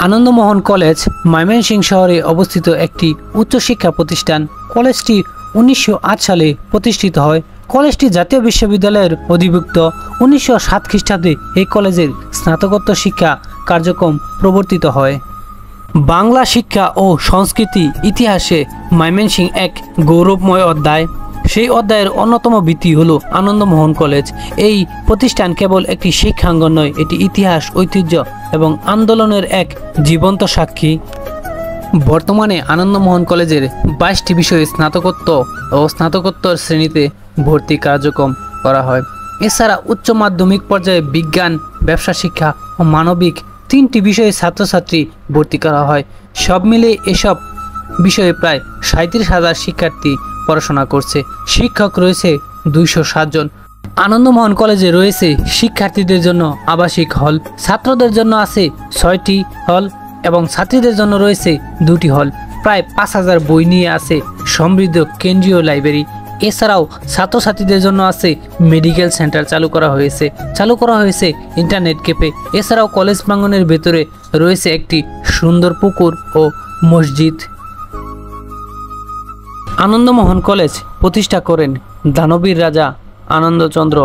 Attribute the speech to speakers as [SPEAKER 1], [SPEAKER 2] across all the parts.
[SPEAKER 1] Ananda Mohan college Mymensingh শহরে অবস্থিত একটি উচ্চশিক্ষা প্রতিষ্ঠান। কলেজটি 1908 সালে প্রতিষ্ঠিত হয়। কলেজটি জাতীয় বিশ্ববিদ্যালয়ের অধিভুক্ত। 1907 খ্রিস্টাব্দে এই কলেজের স্নাতকোত্তর শিক্ষা কার্যক্রম প্রবর্তিত হয়। বাংলা শিক্ষা ও সংস্কৃতি ইতিহাসে ময়মনসিংহ এক গৌরবময় অধ্যায়। সেই অধ্যায়ের অন্যতম ভিত্তি হলো আনন্দমোহন কলেজ। এই প্রতিষ্ঠান কেবল একটি শিক্ষাঙ্গন নয়, এটি ইতিহাস, ঐতিহ্য এবং আন্দোলনের এক জীবন্ত সাক্ষী। বর্তমানে আনন্দমোহন কলেজের 22টি বিষয়ে স্নাতকোত্তর ও স্নাতকোত্তর শ্রেণীতে ভর্তি কার্যক্রম করা হয়। এছাড়া উচ্চ মাধ্যমিক পর্যায়ে বিজ্ঞান, ব্যবসা শিক্ষা ও মানবিক 3টি বিষয়ে ছাত্রছাত্রী ভর্তি করা হয়। সব মিলে এসব বিষয়ে প্রায় 37,000 শিক্ষার্থী পড়াশোনা করছে। শিক্ষক রয়েছে 207 জন। আনন্দমোহন কলেজে রয়েছে শিক্ষার্থীদের জন্য আবাসিক হল, ছাত্রদের জন্য আছে 6টি হল এবং ছাত্রীদের জন্য রয়েছে 2টি হল। প্রায় 5,000 বই নিয়ে আছে সমৃদ্ধ কেন্দ্রীয় লাইব্রেরি। এছাড়াও ছাত্রছাত্রীদের জন্য আছে মেডিকেল সেন্টার চালু করা হয়েছে ইন্টারনেট ক্যাফে। এছাড়াও কলেজ প্রাঙ্গণের ভেতরে রয়েছে একটি সুন্দর পুকুর ও মসজিদ। আনন্দমোহন কলেজ প্রতিষ্ঠা করেন দানবীর রাজা আনন্দচন্দ্র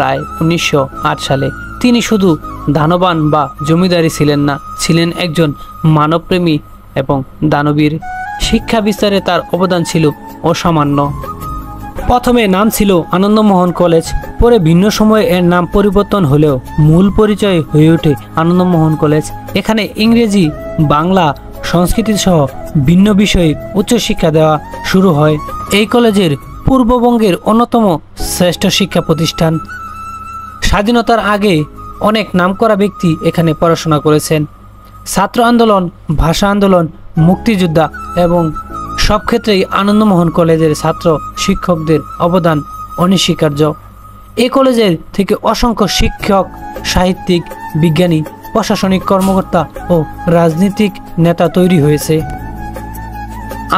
[SPEAKER 1] রায় 1908 সালে। তিনি শুধু দানবান বা জমিদারি ছিলেন না, ছিলেন একজন মানবপ্রেমী এবং দানবীর। শিক্ষা বিস্তারে তার অবদান ছিল অসামান্য। প্রথমে নাম ছিল আনন্দমোহন কলেজ, পরে ভিন্ন সময়ে এর নাম পরিবর্তন হলেও মূল পরিচয় হয়ে ওঠে আনন্দমোহন কলেজ। এখানে ইংরেজি, বাংলা, সংস্কৃতি সহ ভিন্ন বিষয়ে উচ্চশিক্ষা দেওয়া শুরু হয়। এই কলেজের পূর্ববঙ্গের অন্যতম শ্রেষ্ঠ শিক্ষা প্রতিষ্ঠান। স্বাধীনতার আগে অনেক নামকরা ব্যক্তি এখানে পড়াশোনা করেছেন। ছাত্র আন্দোলন, ভাষা আন্দোলন, মুক্তিযোদ্ধা এবং সব ক্ষেত্রেই আনন্দমোহন কলেজের ছাত্র শিক্ষকদের অবদান অনস্বীকার্য। এই কলেজের থেকে অসংখ্য শিক্ষক, সাহিত্যিক, বিজ্ঞানী, প্রশাসনিক কর্মকর্তা ও রাজনৈতিক নেতা তৈরি হয়েছে।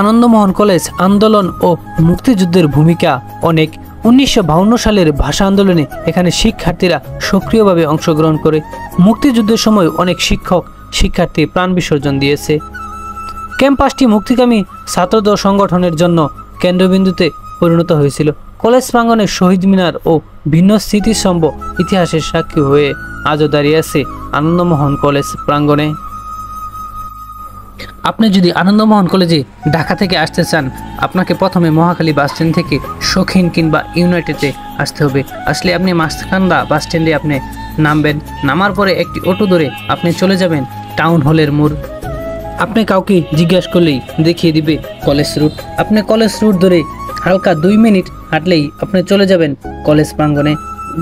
[SPEAKER 1] আনন্দমোহন কলেজ আন্দোলন ও মুক্তিযুদ্ধের ভূমিকা অনেক। 1952 সালের ভাষা আন্দোলনে এখানে শিক্ষার্থীরা সক্রিয়ভাবে অংশগ্রহণ করে। মুক্তিযুদ্ধের সময় অনেক শিক্ষক, শিক্ষার্থী প্রাণ বিসর্জন দিয়েছে। ক্যাম্পাসটি মুক্তিকামী ছাত্রদল সংগঠনের জন্য কেন্দ্রবিন্দুতে পরিণত হয়েছিল। কলেজ প্রাঙ্গণে শহীদ মিনার ও ভিন্ন স্মৃতিস্তম্ভ ইতিহাসের সাক্ষী হয়ে আজও দাঁড়িয়ে আছে আনন্দমোহন কলেজ প্রাঙ্গণে। আপনি যদি আনন্দমোহন কলেজে ঢাকা থেকে আসতে চান, আপনাকে প্রথমে মহাখালী বাসস্ট্যান্ড থেকে শৌখিন কিংবা ইউনাইটেডে আসতে হবে। আসলে আপনি মাছকান্দা বাসস্ট্যান্ডে আপনি নামবেন। নামার পরে একটি অটো ধরে আপনি চলে যাবেন টাউন হলের মোড়। আপনি কাউকে জিজ্ঞাসা করলেই দেখিয়ে দিবে কলেজ রুট। আপনি কলেজ রুট ধরে হালকা 2 মিনিট হাঁটলেই আপনি চলে যাবেন কলেজ প্রাঙ্গণে।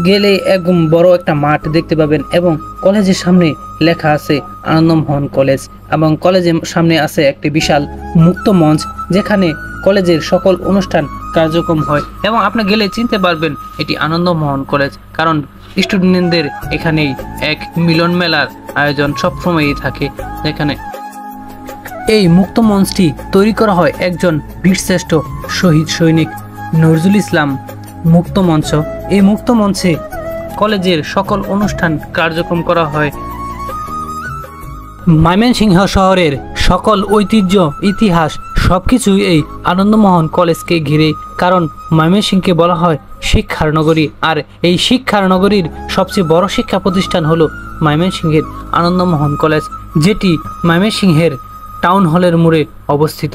[SPEAKER 1] গেলে একদম বড় একটা মাঠ দেখতে পাবেন এবং কলেজের সামনে লেখা আছে আনন্দমোহন কলেজ এবং কলেজের সামনে আছে একটি বিশাল মুক্ত মঞ্চ, যেখানে কলেজের সকল অনুষ্ঠান কার্যক্রম হয় এবং আপনি গেলে চিনতে পারবেন এটি আনন্দমোহন কলেজ, কারণ স্টুডেন্টদের এখানেই এক মিলন মেলার আয়োজন সবসময়ই থাকে। যেখানে এই মুক্ত মঞ্চটি তৈরি করা হয় একজন বীরশ্রেষ্ঠ শহীদ সৈনিক নজরুল ইসলাম মুক্ত মঞ্চ। এই মুক্ত মঞ্চে কলেজের সকল অনুষ্ঠান কার্যক্রম করা হয়। ময়মনসিংহ শহরের সকল ঐতিহ্য, ইতিহাস সবকিছুই এই আনন্দমোহন কলেজকে ঘিরে, কারণ ময়মনসিংহকে বলা হয় শিক্ষার নগরী। আর এই শিক্ষার নগরীর সবচেয়ে বড় শিক্ষা প্রতিষ্ঠান হলো ময়মনসিংহের আনন্দমোহন কলেজ, যেটি ময়মনসিংহের টাউন হলের মোড়ে অবস্থিত।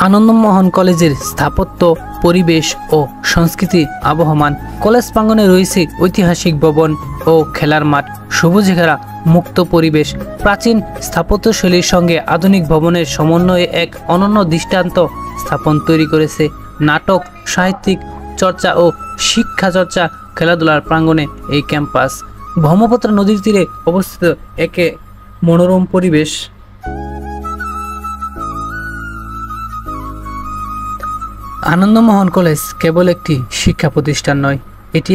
[SPEAKER 1] আনন্দমোহন কলেজের স্থাপত্য, পরিবেশ ও সংস্কৃতি আবহমান। কলেজ প্রাঙ্গণে রয়েছে ঐতিহাসিক ভবন ও খেলার মাঠ, সবুজে ঘেরা মুক্ত পরিবেশ। প্রাচীন স্থাপত্যশৈলীর সঙ্গে আধুনিক ভবনের সমন্বয়ে এক অনন্য দৃষ্টান্ত স্থাপন তৈরি করেছে। নাটক, সাহিত্যিক চর্চা ও শিক্ষা চর্চা, খেলাধুলার প্রাঙ্গণে এই ক্যাম্পাস। ব্রহ্মপুত্র নদীর তীরে অবস্থিত একে মনোরম পরিবেশ। আনন্দমোহন কলেজ কেবল একটি শিক্ষা প্রতিষ্ঠান নয়, এটি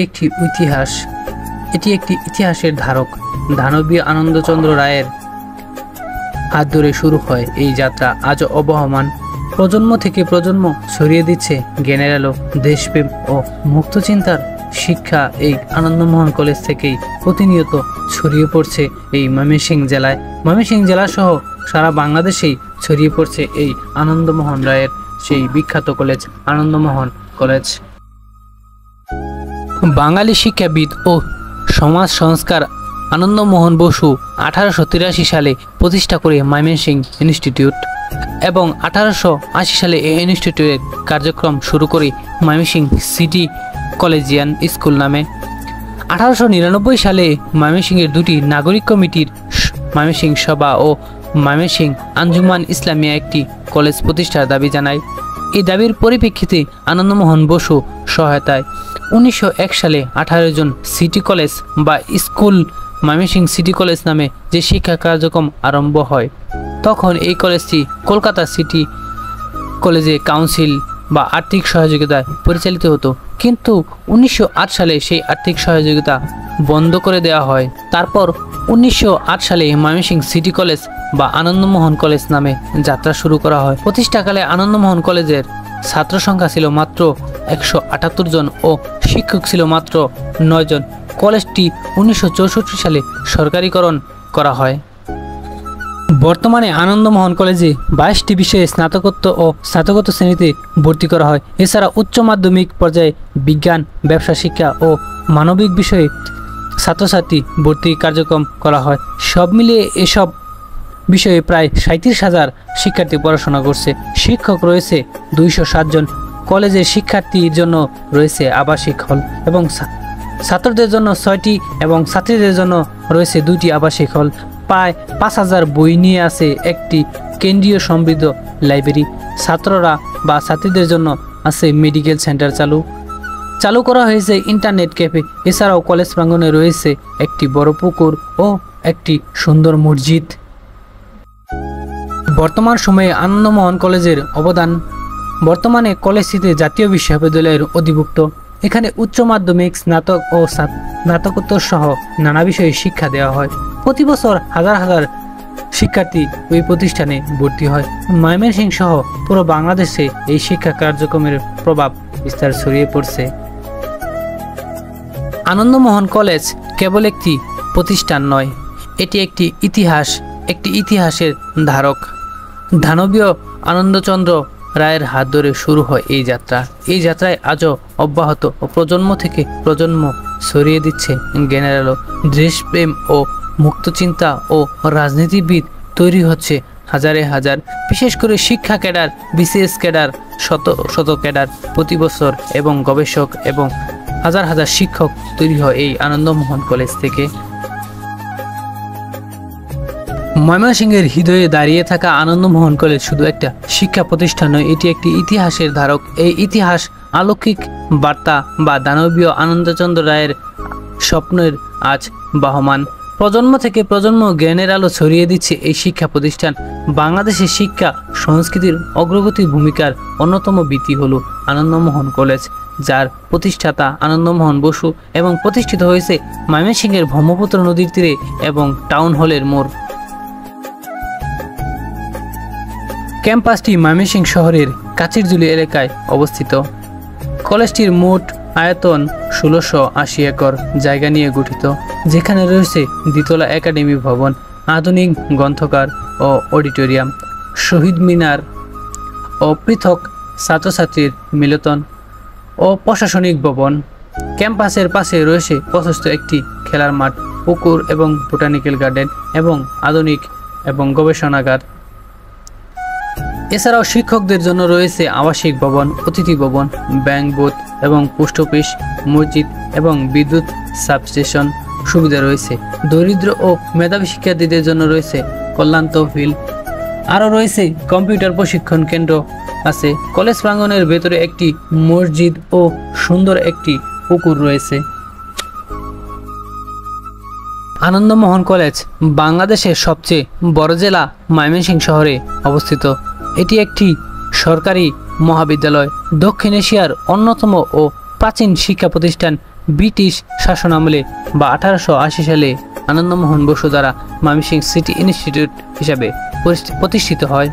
[SPEAKER 1] একটি ইতিহাসের ধারক। দানবীর আনন্দচন্দ্র রায়ের হাত ধরে শুরু হয় এই যাত্রা, আজও অবহমান। প্রজন্ম থেকে প্রজন্ম ছড়িয়ে দিচ্ছে জ্ঞানের আলো, দেশপ্রেম ও মুক্ত চিন্তার শিক্ষা এই আনন্দমোহন কলেজ থেকেই প্রতিনিয়ত ছড়িয়ে পড়ছে এই ময়মনসিংহ জেলায়। ময়মনসিংহ জেলা সহ সারা বাংলাদেশেই ছড়িয়ে পড়ছে এই আনন্দমোহন রায়ের সেই বিখ্যাত কলেজ আনন্দমোহন কলেজ। বাঙালি শিক্ষাবিদ ও সমাজ সংস্কার আনন্দমোহন বসু 1883 সালে প্রতিষ্ঠা করে ময়মনসিংহ ইনস্টিটিউট এবং 1880 সালে এই ইনস্টিটিউটের কার্যক্রম শুরু করে ময়মনসিংহ সিটি কলেজিয়ান স্কুল নামে। 1899 সালে ময়মনসিংহের দুটি নাগরিক কমিটির ময়মনসিংহ সভা ও ময়মনসিংহ আঞ্জুমান ইসলামিয়া একটি কলেজ প্রতিষ্ঠার দাবি জানায়। এই দাবির পরিপ্রেক্ষিতে আনন্দমোহন বসু সহায়তায় 1901 সালে 18 জন সিটি কলেজ বা স্কুল ময়মনসিংহ সিটি কলেজ নামে যে শিক্ষা কার্যক্রম আরম্ভ হয়, তখন এই কলেজটি কলকাতা সিটি কলেজে কাউন্সিল বা আর্থিক সহযোগিতায় পরিচালিত হতো, কিন্তু 1908 সালে সেই আর্থিক সহযোগিতা বন্ধ করে দেওয়া হয়। তারপর 1908 সালে ময়মনসিংহ সিটি কলেজ বা আনন্দমোহন কলেজ নামে যাত্রা শুরু করা হয়। প্রতিষ্ঠাকালে আনন্দমোহন কলেজের ছাত্র সংখ্যা ছিল মাত্র 178 জন ও শিক্ষক ছিল মাত্র 9 জন। কলেজটি 1964 সালে সরকারিকরণ করা হয়। বর্তমানে আনন্দমোহন কলেজে 22টি বিষয়ে স্নাতকোত্তর ও স্নাতকোত্তর শ্রেণীতে ভর্তি করা হয়। এছাড়া উচ্চ মাধ্যমিক পর্যায়ে বিজ্ঞান, ব্যবসা শিক্ষা ও মানবিক বিষয়ে ছাত্রছাত্রী ভর্তি কার্যক্রম করা হয়। সব মিলিয়ে এসব বিষয়ে প্রায় 37,000 শিক্ষার্থী পড়াশোনা করছে। শিক্ষক রয়েছে 207 জন। কলেজের শিক্ষার্থীর জন্য রয়েছে আবাসিক হল এবং ছাত্রদের জন্য 6টি এবং ছাত্রীদের জন্য রয়েছে 2টি আবাসিক হল। প্রায় 5,000 বই নিয়ে আছে একটি কেন্দ্রীয় সমৃদ্ধ লাইব্রেরি। ছাত্ররা বা ছাত্রীদের জন্য আছে মেডিকেল সেন্টার চালু করা হয়েছে ইন্টারনেট ক্যাফে। এছাড়াও কলেজ প্রাঙ্গণে রয়েছে একটি বড় পুকুর ও একটি সুন্দর মসজিদ। বর্তমান সময়ে আনন্দমোহন কলেজের অবদান। বর্তমানে কলেজটিতে জাতীয় বিশ্ববিদ্যালয়ের অধিভুক্ত। এখানে উচ্চ মাধ্যমিক, স্নাতক ও স্নাতকোত্তর সহ নানা বিষয়ে শিক্ষা দেওয়া হয়। প্রতি বছর হাজার হাজার শিক্ষার্থী ওই প্রতিষ্ঠানে ভর্তি হয়। ময়মনসিংহ সহ পুরো বাংলাদেশে এই শিক্ষা কার্যক্রমের প্রভাব বিস্তার ছড়িয়ে পড়ছে। আনন্দমোহন কলেজ কেবল একটি প্রতিষ্ঠান নয়, এটি একটি ইতিহাসের ধারক। দানবীয় আনন্দচন্দ্র রায়ের হাত ধরে শুরু হয় এই যাত্রা। এই যাত্রায় আজও অব্যাহত ও প্রজন্ম থেকে প্রজন্ম ছড়িয়ে দিচ্ছে জ্ঞানের আলো। দেশপ্রেম ও মুক্তচিন্তা ও রাজনীতিবিদ তৈরি হচ্ছে হাজারে হাজার। বিশেষ করে শিক্ষা ক্যাডার, বিসিএস ক্যাডার, শত শত ক্যাডার প্রতি বছর এবং গবেষক এবং হাজার হাজার শিক্ষক তৈরি হয় এই আনন্দমোহন কলেজ থেকে। ময়মনসিংহের হৃদয়ে দাঁড়িয়ে থাকা আনন্দমোহন কলেজ শুধু একটা শিক্ষা প্রতিষ্ঠান নয়, এটি একটি ইতিহাসের ধারক। এই ইতিহাস অলৌকিক বার্তা বা দানবীয় আনন্দচন্দ্র রায়ের স্বপ্নের আজ বাহমান। প্রজন্ম থেকে প্রজন্ম জ্ঞানের আলো ছড়িয়ে দিচ্ছে এই শিক্ষা প্রতিষ্ঠান। বাংলাদেশের শিক্ষা সংস্কৃতির অগ্রগতি ভূমিকার অন্যতম ভিত্তি হলো আনন্দমোহন কলেজ, যার প্রতিষ্ঠাতা আনন্দমোহন বসু এবং প্রতিষ্ঠিত হয়েছে ময়মনসিংহের ব্রহ্মপুত্র নদীর তীরে এবং টাউন হলের মোড়। ক্যাম্পাসটি ময়মনসিংহ শহরের কাচিরজুলি এলাকায় অবস্থিত। কলেজটির মোট আয়তন 1680 একর জায়গা নিয়ে গঠিত, যেখানে রয়েছে দ্বিতলা একাডেমি ভবন, আধুনিক গ্রন্থাগার ও অডিটোরিয়াম, শহীদ মিনার ও পৃথক ছাত্রছাত্রীর মিলন ও প্রশাসনিক ভবন। ক্যাম্পাসের পাশে রয়েছে প্রশস্ত একটি খেলার মাঠ, পুকুর এবং বোটানিক্যাল গার্ডেন এবং আধুনিক এবং গবেষণাগার। এছাড়াও শিক্ষকদের জন্য রয়েছে আবাসিক ভবন, অতিথি ভবন, ব্যাংক বুথ এবং পোস্ট অফিস, মসজিদ এবং বিদ্যুৎ সাবস্টেশন সুবিধা রয়েছে। দরিদ্র ও মেধাবী শিক্ষার্থীদের জন্য রয়েছে কল্যাণ তহবিল। আরও রয়েছে কম্পিউটার প্রশিক্ষণ কেন্দ্র আছে। কলেজ প্রাঙ্গণের ভেতরে একটি মসজিদ ও সুন্দর একটি পুকুর রয়েছে। আনন্দমোহন কলেজ বাংলাদেশের সবচেয়ে বড় জেলা ময়মনসিংহ শহরে অবস্থিত। এটি একটি সরকারি মহাবিদ্যালয়, দক্ষিণ এশিয়ার অন্যতম ও প্রাচীন শিক্ষা প্রতিষ্ঠান। ব্রিটিশ শাসনামলে বা 1880 সালে আনন্দমোহন বসু দ্বারা ময়মনসিংহ সিটি ইনস্টিটিউট হিসাবে প্রতিষ্ঠিত হয়।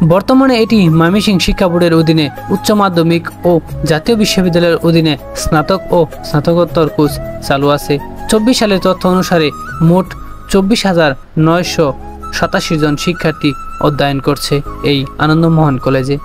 [SPEAKER 1] বর্তমানে এটি ময়মনসিংহ শিক্ষা বোর্ডের অধীনে উচ্চ মাধ্যমিক ও জাতীয় বিশ্ববিদ্যালয়ের অধীনে স্নাতক ও স্নাতকোত্তর কোর্স চালু আছে। 24 সালের তথ্য অনুসারে মোট 24,987 জন শিক্ষার্থী অধ্যয়ন করছে এই আনন্দমোহন কলেজে।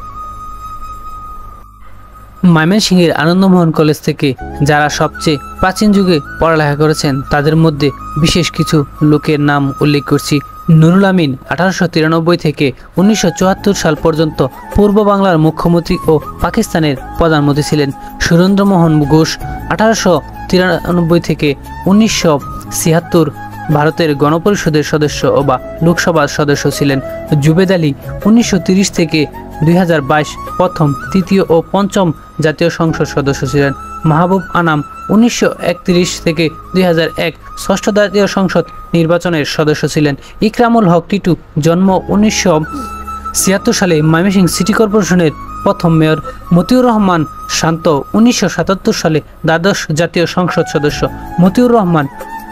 [SPEAKER 1] ময়মনসিংহের আনন্দমোহন কলেজ থেকে যারা সবচেয়ে প্রাচীন যুগে পড়ালেখা করেছেন তাদের মধ্যে বিশেষ কিছু লোকের নাম উল্লেখ করছি। নুরুল আমিন 1893 থেকে 1974 সাল পর্যন্ত পূর্ব বাংলার মুখ্যমন্ত্রী ও পাকিস্তানের প্রধানমন্ত্রী ছিলেন। সুরেন্দ্রমোহন ঘোষ 1893 থেকে 1976 ভারতের গণপরিষদের সদস্য বা লোকসভার সদস্য ছিলেন। জুবেদ আলী 1930 থেকে 2022 প্রথম, তৃতীয় ও পঞ্চম জাতীয় সংসদ সদস্য ছিলেন। মাহবুব আনাম 1931 থেকে 2001 ষষ্ঠ জাতীয় সংসদ নির্বাচনের সদস্য ছিলেন। ইকরামুল হক টিটু জন্ম 1976 সালে ময়মনসিংহ সিটি কর্পোরেশনের প্রথম মেয়র। মতিউর রহমান শান্ত 1977 সালে দ্বাদশ জাতীয় সংসদ সদস্য। মতিউর রহমান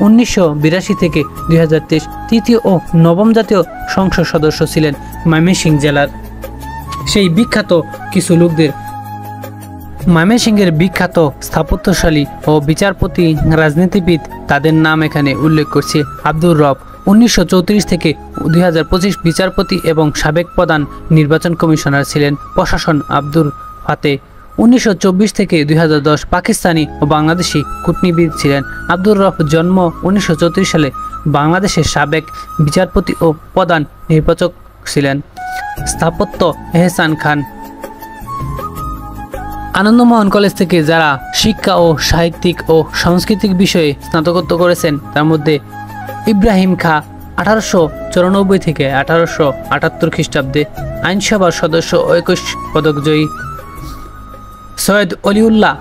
[SPEAKER 1] 1982 থেকে 2023 তৃতীয় ও নবম জাতীয় সংসদ সদস্য ছিলেন। ময়মনসিংহ জেলার সেই বিখ্যাত কিছু লোকদের, ময়মনসিংহের বিখ্যাত স্থাপত্যশালী ও বিচারপতি, রাজনীতিবিদ, তাদের নাম এখানে উল্লেখ করছি। আব্দুর রব 1934 থেকে 2025 বিচারপতি এবং সাবেক প্রধান নির্বাচন কমিশনার ছিলেন। প্রশাসন আব্দুল ফাতে 1924 থেকে 2010 পাকিস্তানি ও বাংলাদেশি কূটনীতিবিদ ছিলেন। আব্দুর রব জন্ম 1934 সালে বাংলাদেশের সাবেক বিচারপতি ও প্রধান নির্বাচক ছিলেন। স্থাপত্য এহসান খান। আনন্দমোহন কলেজ থেকে যারা শিক্ষা ও সাহিত্যিক ও সাংস্কৃতিক বিষয়ে স্নাতকোত্তর করেছেন তার মধ্যে ইব্রাহিম খা 1894 থেকে 1878 খ্রিস্টাব্দে আইনসভার সদস্য ও 21 পদক জয়ী। সৈয়দ অলিউল্লাহ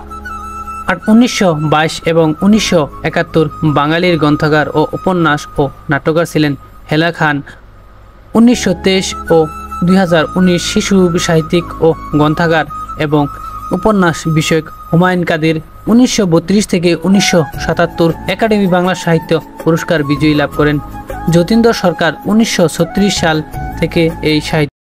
[SPEAKER 1] 1922 এবং 1971 বাঙালির গ্রন্থকার ও উপন্যাস ও নাট্যকার ছিলেন। হেলা খান 1923 ও 2019 শিশু সাহিত্যিক ও গ্রন্থকার এবং উপন্যাস বিষয়ক। হুমায়ুন কাদের 1932 থেকে 1977 একাডেমি বাংলা সাহিত্য পুরস্কার বিজয়ী লাভ করেন। যতীন্দ্র সরকার 1936 সাল থেকে এই সাহিত্য